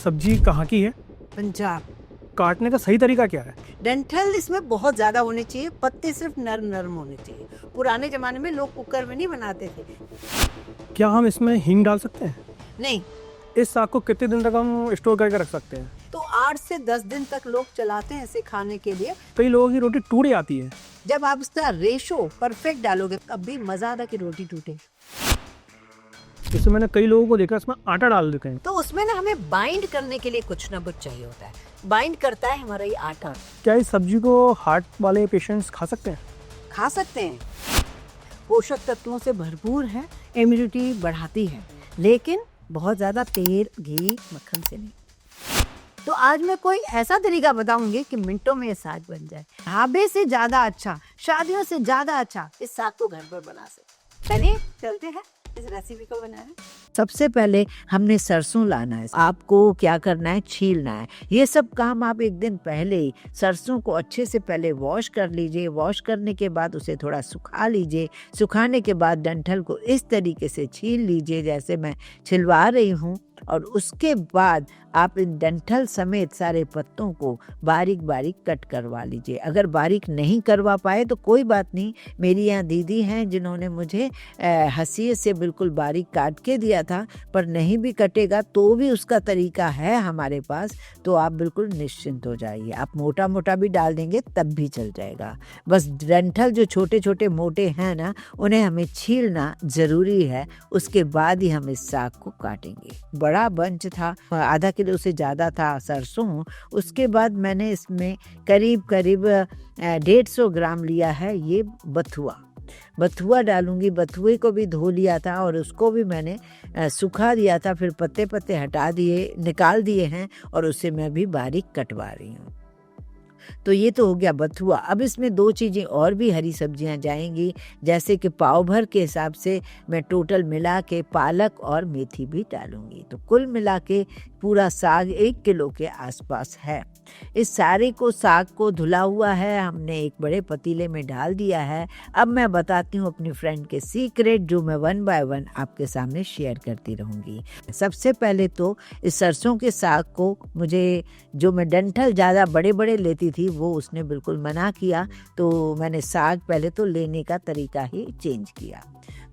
सब्जी कहाँ की है? पंजाब। काटने का सही तरीका क्या है? डंठल इसमें बहुत ज्यादा होने चाहिए, पत्ते सिर्फ नरम नरम होने चाहिए। पुराने जमाने में लोग कुकर में नहीं बनाते थे। क्या हम इसमें हींग डाल सकते हैं? नहीं, इस साग को कितने दिन तक हम स्टोर करके रख सकते हैं? तो 8 से 10 दिन तक लोग चलाते हैं इसे खाने के लिए। कई लोगों की रोटी टूट जाती है। जब आप उसका रेशो परफेक्ट डालोगे तब भी मजा आता कि रोटी टूटे। जैसे मैंने कई लोगों को देखा इसमें आटा डाल देते हैं। तो उसमें ना हमें बाइंड करने के लिए कुछ ना कुछ चाहिए होता है। बाइंड करता है हमारा ये आटा। क्या इस सब्जी को हार्ट वाले पेशेंट्स खा सकते हैं? खा सकते हैं। पोषक तत्वों से भरपूर है, इम्यूनिटी बढ़ाती है, लेकिन बहुत ज्यादा तेल, घी, मक्खन से नहीं। तो आज मैं कोई ऐसा तरीका बताऊंगी कि मिनटों में ये साग बन जाए। ढाबे से ज्यादा अच्छा, शादियों से ज्यादा अच्छा इस साग को घर पर बना सकते। चलिए चलते हैं इस रेसिपी को बनाने। सबसे पहले हमने सरसों लाना है। आपको क्या करना है, छीलना है। ये सब काम आप एक दिन पहले ही सरसों को अच्छे से पहले वॉश कर लीजिए। वॉश करने के बाद उसे थोड़ा सुखा लीजिए। सुखाने के बाद डंठल को इस तरीके से छील लीजिए जैसे मैं छिलवा रही हूँ, और उसके बाद आप इन डंठल समेत सारे पत्तों को बारीक बारीक कट करवा लीजिए। अगर बारीक नहीं करवा पाए तो कोई बात नहीं, मेरी यहाँ दीदी हैं जिन्होंने मुझे हंसिए से बिल्कुल बारीक काट के दिया था, पर नहीं भी कटेगा तो भी उसका तरीका है हमारे पास, तो आप बिल्कुल निश्चिंत हो जाइए। आप मोटा मोटा भी डाल देंगे तब भी चल जाएगा। बस डंठल जो छोटे छोटे मोटे हैं ना, उन्हें हमें छीलना ज़रूरी है। उसके बाद ही हम इस साग को काटेंगे। बड़ा बंच था, आधा किलो से ज़्यादा था सरसों। उसके बाद मैंने इसमें करीब करीब 150 ग्राम लिया है ये बथुआ डालूंगी। बथुए को भी धो लिया था और उसको भी मैंने सुखा दिया था, फिर पत्ते पत्ते हटा दिए, निकाल दिए हैं, और उसे मैं भी बारीक कटवा रही हूँ। तो ये तो हो गया बथुआ। अब इसमें 2 चीज़ें और भी हरी सब्जियां जाएंगी, जैसे कि पाव भर के हिसाब से मैं टोटल मिला के पालक और मेथी भी डालूंगी। तो कुल मिला के पूरा साग 1 किलो के आसपास है। इस सारे को साग को धुला हुआ है हमने एक बड़े पतीले में डाल दिया है। अब मैं बताती हूँ अपनी फ्रेंड के सीक्रेट, जो मैं 1 बाय 1 आपके सामने शेयर करती रहूँगी। सबसे पहले तो इस सरसों के साग को मुझे, जो मैं डंठल ज़्यादा बड़े बड़े लेती थी वो उसने बिल्कुल मना किया, तो मैंने साग पहले तो लेने का तरीका ही चेंज किया।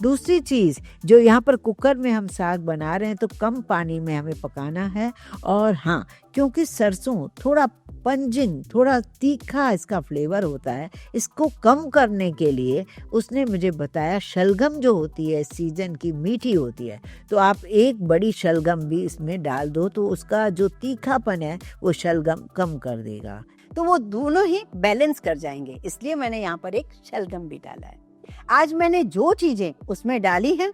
दूसरी चीज़, जो यहाँ पर कुकर में हम साग बना रहे हैं तो कम पानी में हमें पकाना है। और हाँ, क्योंकि सरसों थोड़ा पंजिंग, थोड़ा तीखा इसका फ्लेवर होता है, इसको कम करने के लिए उसने मुझे बताया शलगम जो होती है सीजन की, मीठी होती है, तो आप 1 बड़ी शलगम भी इसमें डाल दो तो उसका जो तीखापन है वो शलगम कम कर देगा। तो वो दोनों ही बैलेंस कर जाएंगे, इसलिए मैंने यहाँ पर एक शलगम भी डाला है। आज मैंने जो चीजें उसमें डाली हैं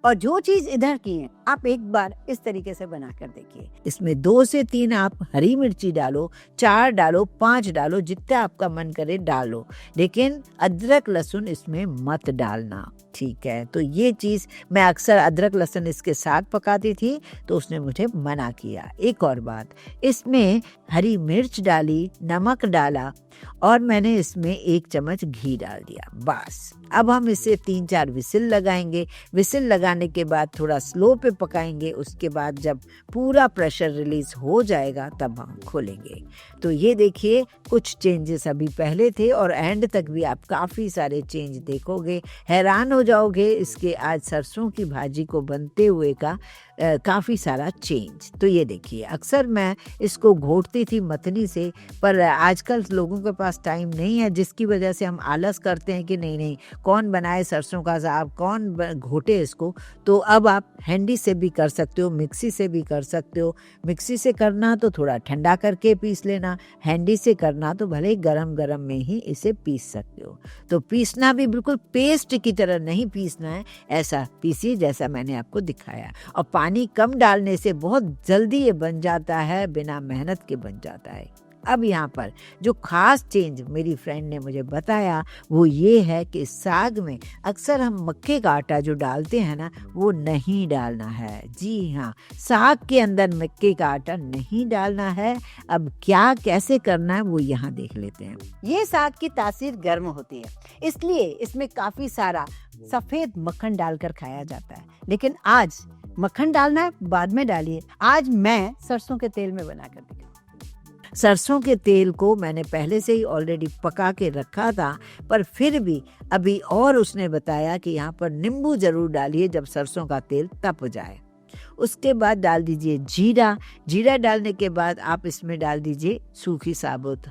और जो चीज इधर की है, आप एक बार इस तरीके से बनाकर देखिए। इसमें 2 से 3 आप हरी मिर्ची डालो, 4 डालो, 5 डालो, जितना आपका मन करे डालो, लेकिन अदरक लहसुन इसमें मत डालना, ठीक है। तो ये चीज़ मैं अक्सर अदरक लहसुन इसके साथ पकाती थी, तो उसने मुझे मना किया। एक और बात, इसमें हरी मिर्च डाली, नमक डाला, और मैंने इसमें 1 चम्मच घी डाल दिया। बस अब हम इसे 3-4 विसिल लगाएंगे। विसिल लगाने के बाद थोड़ा स्लो पे पकाएंगे। उसके बाद जब पूरा प्रेशर रिलीज हो जाएगा तब हम खोलेंगे। तो ये देखिए, कुछ चेंजेस अभी पहले थे और एंड तक भी आप काफ़ी सारे चेंज देखोगे, हैरान हो जाओगे इसके आज सरसों की भाजी को बनते हुए का काफ़ी सारा चेंज। तो ये देखिए, अक्सर मैं इसको घोटती थी मतनी से, पर आजकल लोगों के पास टाइम नहीं है, जिसकी वजह से हम आलस करते हैं कि नहीं कौन बनाए सरसों का साग, कौन घोटे इसको। तो अब आप हैंडी से भी कर सकते हो, मिक्सी से भी कर सकते हो। मिक्सी से करना तो थोड़ा ठंडा करके पीस लेना, हैंडी से करना तो भले गरम गरम में ही इसे पीस सकते हो। तो पीसना भी बिल्कुल पेस्ट की तरह नहीं पीसना है, ऐसा पीसिए जैसा मैंने आपको दिखाया। और पानी कम डालने से बहुत जल्दी ये बन जाता है, बिना मेहनत के बन जाता है। अब यहाँ पर जो खास चेंज मेरी फ्रेंड ने मुझे बताया वो ये है कि साग में अक्सर हम मक्के का आटा जो डालते हैं ना, वो नहीं डालना है। जी हाँ, साग के अंदर मक्के का आटा नहीं डालना है। अब क्या कैसे करना है वो यहाँ देख लेते हैं। ये साग की तासीर गर्म होती है, इसलिए इसमें काफ़ी सारा सफ़ेद मक्खन डालकर खाया जाता है, लेकिन आज मक्खन डालना है बाद में डालिए। आज मैं सरसों के तेल में बना कर दिखाऊंगी। सरसों के तेल को मैंने पहले से ही ऑलरेडी पका के रखा था, पर फिर भी अभी और उसने बताया कि यहाँ पर नींबू जरूर डालिए जब सरसों का तेल तप जाए। उसके बाद डाल दीजिए जीरा। जीरा डालने के बाद आप इसमें डाल दीजिए सूखी साबुत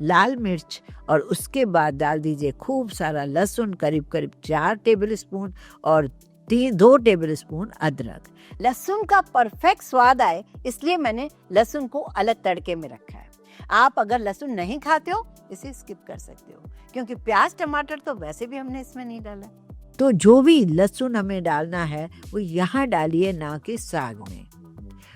लाल मिर्च, और उसके बाद डाल दीजिए खूब सारा लहसुन, करीब करीब 4 टेबल स्पून, और 2 टेबल स्पून अदरक। लहसुन का परफेक्ट स्वाद आए इसलिए मैंने लहसुन को अलग तड़के में रखा है। आप अगर लहसुन नहीं खाते हो इसे स्किप कर सकते हो, क्योंकि प्याज टमाटर तो वैसे भी हमने इसमें नहीं डाला। तो जो भी लहसुन हमें डालना है वो यहाँ डालिए, ना कि साग में।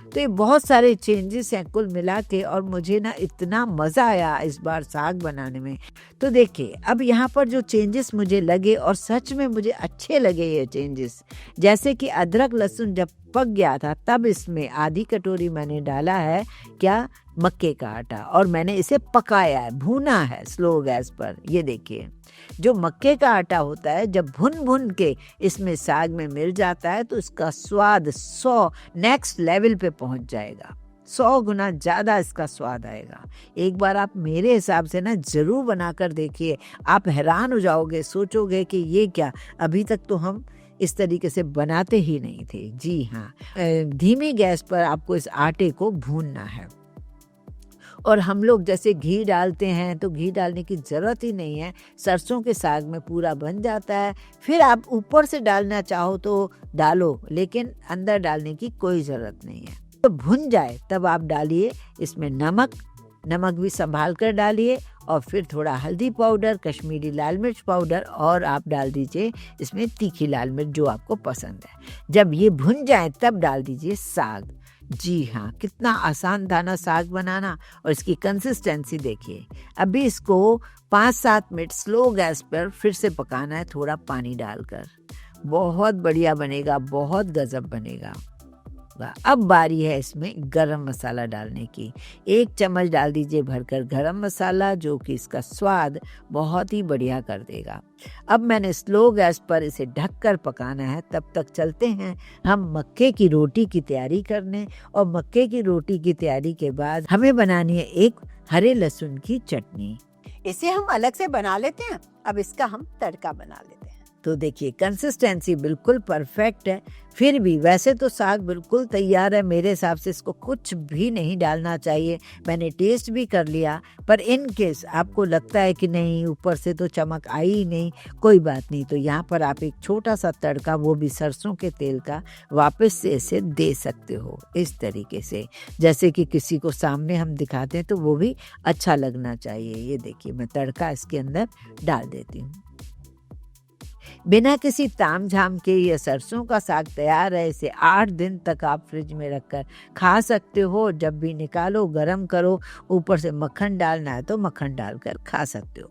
तो ये बहुत सारे चेंजेस हैं कुल मिला के, और मुझे ना इतना मज़ा आया इस बार साग बनाने में। तो देखिए अब यहाँ पर जो चेंजेस मुझे लगे, और सच में मुझे अच्छे लगे ये चेंजेस, जैसे कि अदरक लहसुन जब पक गया था तब इसमें आधी कटोरी मैंने डाला है क्या, मक्के का आटा, और मैंने इसे पकाया है, भूना है स्लो गैस पर। ये देखिए जो मक्के का आटा होता है जब भुन भुन के इसमें साग में मिल जाता है तो इसका स्वाद 100 नेक्स्ट लेवल पे पहुंच जाएगा, 100 गुना ज़्यादा इसका स्वाद आएगा। एक बार आप मेरे हिसाब से ना ज़रूर बनाकर देखिए, आप हैरान हो जाओगे, सोचोगे कि ये क्या, अभी तक तो हम इस तरीके से बनाते ही नहीं थे। जी हाँ, धीमी गैस पर आपको इस आटे को भूनना है। और हम लोग जैसे घी डालते हैं तो घी डालने की ज़रूरत ही नहीं है, सरसों के साग में पूरा बन जाता है। फिर आप ऊपर से डालना चाहो तो डालो, लेकिन अंदर डालने की कोई ज़रूरत नहीं है। तो भुन जाए तब आप डालिए इसमें नमक भी संभाल कर डालिए, और फिर थोड़ा हल्दी पाउडर, कश्मीरी लाल मिर्च पाउडर, और आप डाल दीजिए इसमें तीखी लाल मिर्च जो आपको पसंद है। जब ये भुन जाए तब डाल दीजिए साग। जी हाँ, कितना आसान था ना साग बनाना, और इसकी कंसिस्टेंसी देखिए। अभी इसको 5-7 मिनट स्लो गैस पर फिर से पकाना है, थोड़ा पानी डालकर। बहुत बढ़िया बनेगा, बहुत गजब बनेगा। अब बारी है इसमें गरम मसाला डालने की। 1 चम्मच डाल दीजिए भरकर गरम मसाला, जो कि इसका स्वाद बहुत ही बढ़िया कर देगा। अब मैंने स्लो गैस पर इसे ढककर पकाना है। तब तक चलते हैं हम मक्के की रोटी की तैयारी करने, और मक्के की रोटी की तैयारी के बाद हमें बनानी है एक हरे लहसुन की चटनी। इसे हम अलग से बना लेते हैं, अब इसका हम तड़का बना लेते हैं। तो देखिए कंसिस्टेंसी बिल्कुल परफेक्ट है। फिर भी वैसे तो साग बिल्कुल तैयार है, मेरे हिसाब से इसको कुछ भी नहीं डालना चाहिए। मैंने टेस्ट भी कर लिया, पर इन केस आपको लगता है कि नहीं ऊपर से तो चमक आई ही नहीं, कोई बात नहीं। तो यहाँ पर आप एक छोटा सा तड़का, वो भी सरसों के तेल का, वापस से इसे दे सकते हो इस तरीके से, जैसे कि किसी को सामने हम दिखाते हैं तो वो भी अच्छा लगना चाहिए। ये देखिए मैं तड़का इसके अंदर डाल देती हूँ। बिना किसी ताम झाम के ये सरसों का साग तैयार है। इसे 8 दिन तक आप फ्रिज में रखकर खा सकते हो। जब भी निकालो गरम करो, ऊपर से मक्खन डालना है तो मक्खन डालकर खा सकते हो।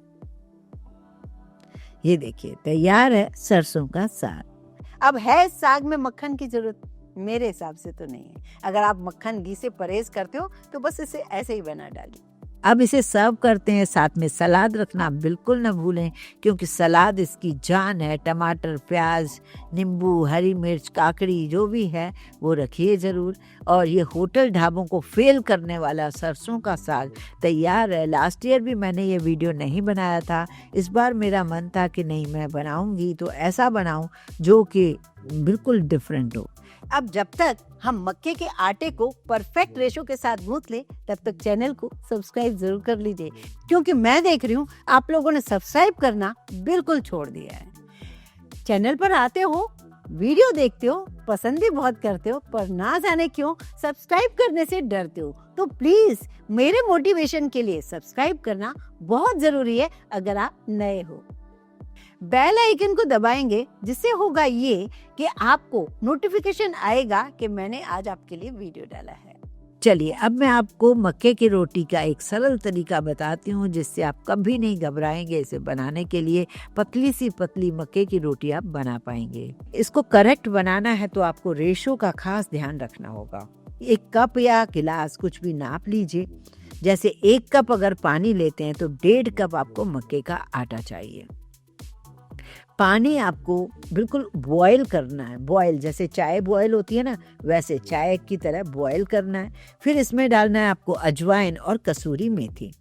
ये देखिए तैयार है सरसों का साग। अब है इस साग में मक्खन की जरूरत? मेरे हिसाब से तो नहीं है। अगर आप मक्खन घी से परहेज करते हो तो बस इसे ऐसे ही बना डालिए। अब इसे सर्व करते हैं। साथ में सलाद रखना बिल्कुल न भूलें, क्योंकि सलाद इसकी जान है। टमाटर, प्याज, नींबू, हरी मिर्च, काकड़ी जो भी है वो रखिए ज़रूर। और ये होटल ढाबों को फेल करने वाला सरसों का साग तैयार है। लास्ट ईयर भी मैंने ये वीडियो नहीं बनाया था। इस बार मेरा मन था कि नहीं मैं बनाऊंगी तो ऐसा बनाऊं जो कि बिल्कुल डिफरेंट हो। अब जब तक हम मक्के के आटे को परफेक्ट रेशो के साथ गूंथ लें, तब तक चैनल को सब्सक्राइब जरूर कर लीजिए, क्योंकि मैं देख रही हूँ आप लोगों ने सब्सक्राइब करना बिल्कुल छोड़ दिया है। चैनल पर आते हो, वीडियो देखते हो, पसंद भी बहुत करते हो, पर ना जाने क्यों सब्सक्राइब करने से डरते हो। तो प्लीज मेरे मोटिवेशन के लिए सब्सक्राइब करना बहुत जरूरी है अगर आप नए हो। बेल आइकन को दबाएंगे, जिससे होगा ये कि आपको नोटिफिकेशन आएगा कि मैंने आज आपके लिए वीडियो डाला है। चलिए अब मैं आपको मक्के की रोटी का एक सरल तरीका बताती हूँ, जिससे आप कभी नहीं घबराएंगे इसे बनाने के लिए। पतली सी पतली मक्के की रोटी आप बना पाएंगे। इसको करेक्ट बनाना है तो आपको रेशो का खास ध्यान रखना होगा। 1 कप या गिलास कुछ भी नाप लीजिए। जैसे 1 कप अगर पानी लेते हैं तो 1.5 कप आपको मक्के का आटा चाहिए। पानी आपको बिल्कुल बॉयल करना है, बॉयल जैसे चाय बॉयल होती है ना, वैसे चाय की तरह बॉयल करना है। फिर इसमें डालना है आपको अजवाइन और कसूरी मेथी।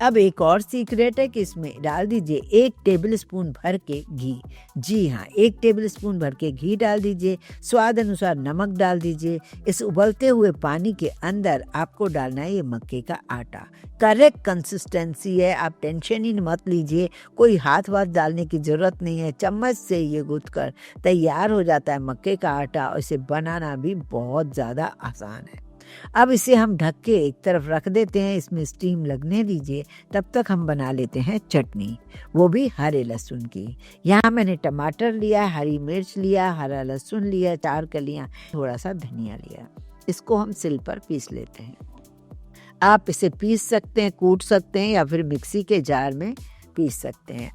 अब एक और सीक्रेट है कि इसमें डाल दीजिए 1 टेबलस्पून भर के घी। जी हाँ, 1 टेबलस्पून भर के घी डाल दीजिए। स्वाद अनुसार नमक डाल दीजिए। इस उबलते हुए पानी के अंदर आपको डालना है ये मक्के का आटा। करेक्ट कंसिस्टेंसी है, आप टेंशन ही मत लीजिए, कोई हाथ वाथ डालने की ज़रूरत नहीं है। चम्मच से ये गूँथ कर तैयार हो जाता है मक्के का आटा, और इसे बनाना भी बहुत ज़्यादा आसान है। अब इसे हम ढक के एक तरफ रख देते हैं, इसमें स्टीम लगने दीजिए। तब तक हम बना लेते हैं चटनी, वो भी हरे लहसुन की। यहाँ मैंने टमाटर लिया, हरी मिर्च लिया, हरा लहसुन लिया, 4 कलियाँ, थोड़ा सा धनिया लिया। इसको हम सिल पर पीस लेते हैं। आप इसे पीस सकते हैं, कूट सकते हैं, या फिर मिक्सी के जार में पीस सकते हैं।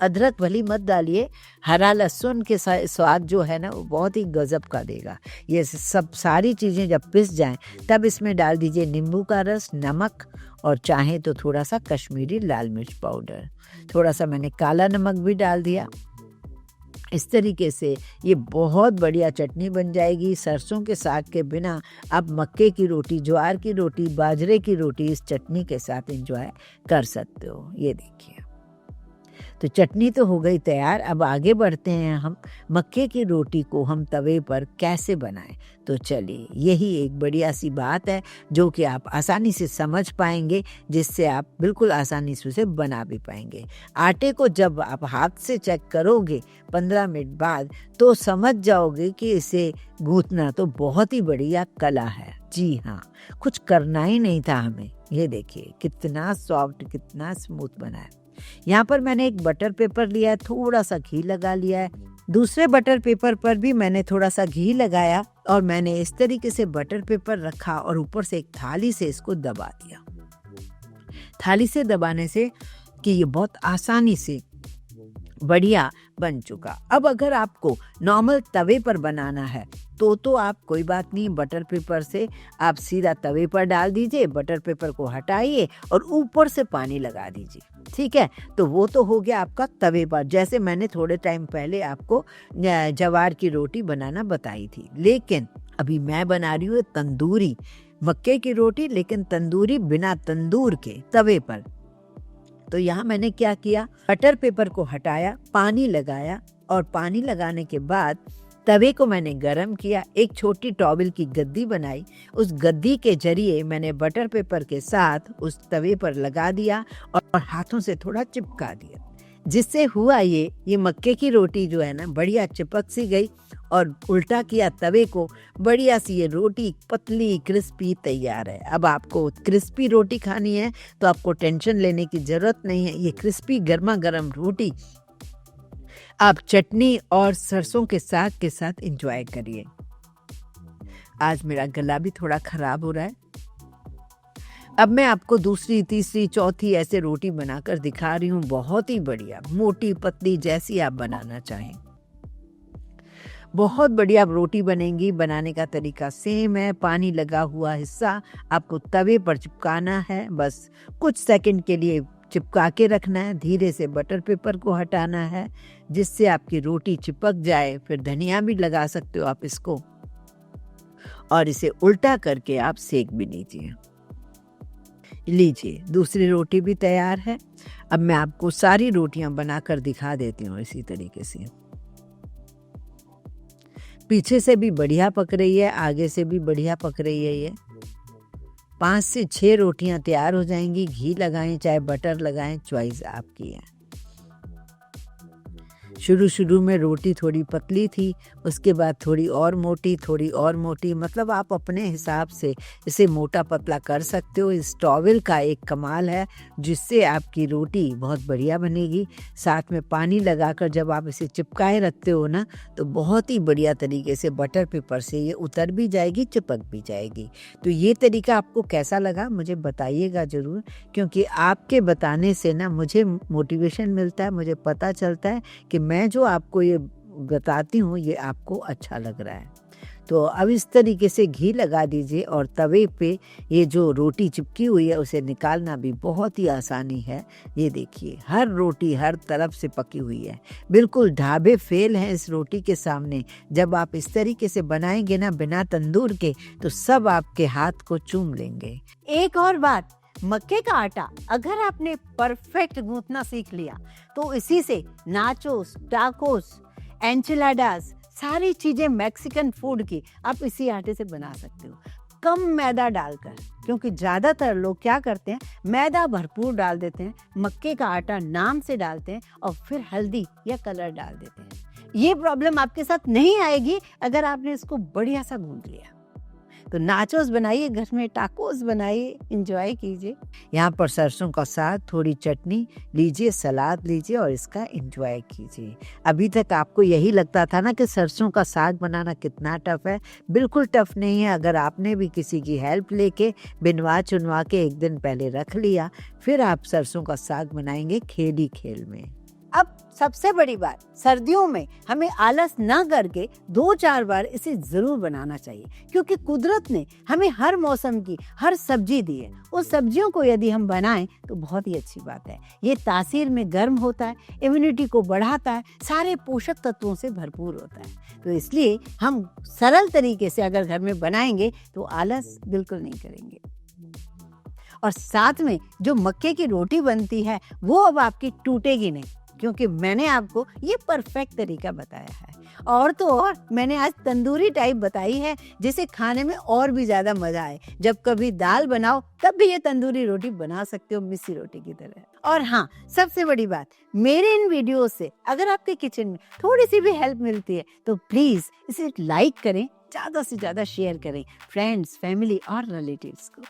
अदरक भली मत डालिए, हरा लहसुन के स्वाद जो है ना वो बहुत ही गजब का देगा। ये सब सारी चीज़ें जब पिस जाएं तब इसमें डाल दीजिए नींबू का रस, नमक, और चाहे तो थोड़ा सा कश्मीरी लाल मिर्च पाउडर, थोड़ा सा मैंने काला नमक भी डाल दिया। इस तरीके से ये बहुत बढ़िया चटनी बन जाएगी। सरसों के साग के बिना आप मक्के की रोटी, ज्वार की रोटी, बाजरे की रोटी इस चटनी के साथ एंजॉय कर सकते हो। ये देखिए, तो चटनी तो हो गई तैयार। अब आगे बढ़ते हैं, हम मक्के की रोटी को हम तवे पर कैसे बनाएं। तो चलिए, यही एक बढ़िया सी बात है जो कि आप आसानी से समझ पाएंगे, जिससे आप बिल्कुल आसानी से उसे बना भी पाएंगे। आटे को जब आप हाथ से चेक करोगे 15 मिनट बाद, तो समझ जाओगे कि इसे गूंथना तो बहुत ही बढ़िया कला है। जी हाँ, कुछ करना ही नहीं था हमें। ये देखिए कितना सॉफ्ट, कितना स्मूथ बना है। यहाँ पर मैंने एक बटर पेपर लिया है, थोड़ा सा घी लगा लिया है। दूसरे बटर पेपर पर भी मैंने थोड़ा सा घी लगाया, और मैंने इस तरीके से बटर पेपर रखा और ऊपर से एक थाली से इसको दबा दिया। थाली से दबाने से कि ये बहुत आसानी से बढ़िया बन चुका। अब अगर आपको नॉर्मल तवे पर बनाना है तो आप कोई बात नहीं, बटर पेपर से आप सीधा तवे पर डाल दीजिए, बटर पेपर को हटाइए और ऊपर से पानी लगा दीजिए। ठीक है, तो वो तो हो गया आपका तवे पर, जैसे मैंने थोड़े टाइम पहले आपको ज्वार की रोटी बनाना बताई थी। लेकिन अभी मैं बना रही हूँ तंदूरी मक्के की रोटी, लेकिन तंदूरी बिना तंदूर के तवे पर। तो यहाँ मैंने क्या किया, बटर पेपर को हटाया, पानी लगाया, और पानी लगाने के बाद तवे को मैंने गरम किया। एक छोटी टॉवल की गद्दी बनाई, उस गद्दी के जरिए मैंने बटर पेपर के साथ उस तवे पर लगा दिया और हाथों से थोड़ा चिपका दिया, जिससे हुआ ये मक्के की रोटी जो है ना बढ़िया चिपक सी गई। और उल्टा किया तवे को, बढ़िया सी ये रोटी पतली क्रिस्पी तैयार है। अब आपको क्रिस्पी रोटी खानी है तो आपको टेंशन लेने की ज़रूरत नहीं है। ये क्रिस्पी गर्मा गर्म रोटी आप चटनी और सरसों के साग के साथ एंजॉय करिए। आज मेरा गला भी थोड़ा खराब हो रहा है। अब मैं आपको दूसरी, तीसरी, चौथी ऐसे रोटी बनाकर दिखा रही हूँ, बहुत ही बढ़िया, मोटी पतली, जैसी आप बनाना चाहें। बहुत बढ़िया रोटी बनेगी। बनाने का तरीका सेम है। पानी लगा हुआ हिस्सा आपको तवे पर चिपकाना है, बस कुछ सेकंड के लिए चिपका के रखना है। धीरे से बटर पेपर को हटाना है, जिससे आपकी रोटी चिपक जाए। फिर धनिया भी लगा सकते हो आप इसको, और इसे उल्टा करके आप सेक भी लीजिए। दूसरी रोटी भी तैयार है। अब मैं आपको सारी रोटियां बनाकर दिखा देती हूँ इसी तरीके से। पीछे से भी बढ़िया पक रही है, आगे से भी बढ़िया पक रही है। ये 5 से 6 रोटियां तैयार हो जाएंगी। घी लगाएं चाहे बटर लगाएं, चॉइस आपकी है। शुरू में रोटी थोड़ी पतली थी, उसके बाद थोड़ी और मोटी, मतलब आप अपने हिसाब से इसे मोटा पतला कर सकते हो। इस टॉवल का एक कमाल है, जिससे आपकी रोटी बहुत बढ़िया बनेगी। साथ में पानी लगाकर जब आप इसे चिपकाए रखते हो ना, तो बहुत ही बढ़िया तरीके से बटर पेपर से ये उतर भी जाएगी, चिपक भी जाएगी। तो ये तरीका आपको कैसा लगा मुझे बताइएगा ज़रूर, क्योंकि आपके बताने से ना मुझे मोटिवेशन मिलता है, मुझे पता चलता है कि मैं जो आपको ये बताती हूँ ये आपको अच्छा लग रहा है। तो अब इस तरीके से घी लगा दीजिए और तवे पे ये जो रोटी चिपकी हुई है उसे निकालना भी बहुत ही आसानी है। ये देखिए हर रोटी हर तरफ से पकी हुई है, बिल्कुल ढाबे फेल हैं इस रोटी के सामने। जब आप इस तरीके से बनाएंगे ना बिना तंदूर के तो सब आपके हाथ को चूम लेंगे। एक और बात, मक्के का आटा अगर आपने परफेक्ट गूंथना सीख लिया तो इसी से नाचोस, टाकोस, एंचिलाडास सारी चीजें मैक्सिकन फूड की आप इसी आटे से बना सकते हो, कम मैदा डालकर। क्योंकि ज्यादातर लोग क्या करते हैं, मैदा भरपूर डाल देते हैं, मक्के का आटा नाम से डालते हैं और फिर हल्दी या कलर डाल देते हैं। ये प्रॉब्लम आपके साथ नहीं आएगी अगर आपने इसको बढ़िया सा गूंथ लिया। तो नाचोस बनाइए घर में, टाकोस बनाइए, एंजॉय कीजिए। यहाँ पर सरसों का साग, थोड़ी चटनी लीजिए, सलाद लीजिए और इसका एंजॉय कीजिए। अभी तक आपको यही लगता था ना कि सरसों का साग बनाना कितना टफ है, बिल्कुल टफ नहीं है। अगर आपने भी किसी की हेल्प लेके बिनवा चुनवा के एक दिन पहले रख लिया, फिर आप सरसों का साग बनाएंगे खेल खेल में। अब सबसे बड़ी बात, सर्दियों में हमें आलस न करके 2-4 बार इसे जरूर बनाना चाहिए, क्योंकि कुदरत ने हमें हर मौसम की हर सब्जी दी है। उस सब्जियों को यदि हम बनाएं तो बहुत ही अच्छी बात है। ये तासीर में गर्म होता है, इम्यूनिटी को बढ़ाता है, सारे पोषक तत्वों से भरपूर होता है। तो इसलिए हम सरल तरीके से अगर घर में बनाएंगे तो आलस बिल्कुल नहीं करेंगे। और साथ में जो मक्के की रोटी बनती है वो अब आपकी टूटेगी नहीं, क्योंकि मैंने आपको ये परफेक्ट तरीका बताया है। और तो और मैंने आज तंदूरी टाइप बताई है जिसे खाने में और भी ज़्यादा मज़ा आए। जब कभी दाल बनाओ तब भी ये तंदूरी रोटी बना सकते हो, मिस्सी रोटी की तरह। और हाँ, सबसे बड़ी बात, मेरे इन वीडियो से अगर आपके किचन में थोड़ी सी भी हेल्प मिलती है तो प्लीज़ इसे लाइक करें, ज़्यादा से ज़्यादा शेयर करें फ्रेंड्स, फैमिली और रिलेटिव्स को।